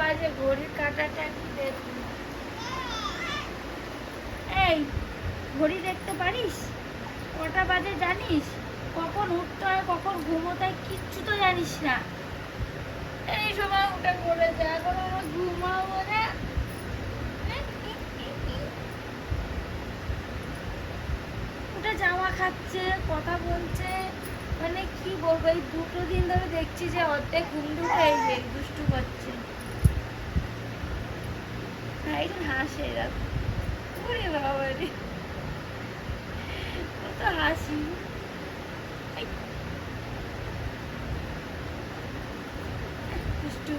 বাজে ঘড়ির কাঁটাটা একটু দেখুন। এই ঘড়ি দেখতে পারিস? কটা বাজে জানিস? কখন উঠতে হয় কখন ঘুমোতে হয় কিচ্ছু তো জানিস না। এই সময় উঠে পড়েছে, এখন আমরা ঘুমাবো না। উঠে জামা খাচ্ছে, কথা বলছে, মানে কি বলবো, এই 2 দিন ধরে দেখছি যে অর্ধেক ঘুম ঢুকে এই যে দুষ্টু করছে। হ্যাঁ এই হাসে এরকম, ওরে বাবা রে, কত হাসি। দুষ্টু।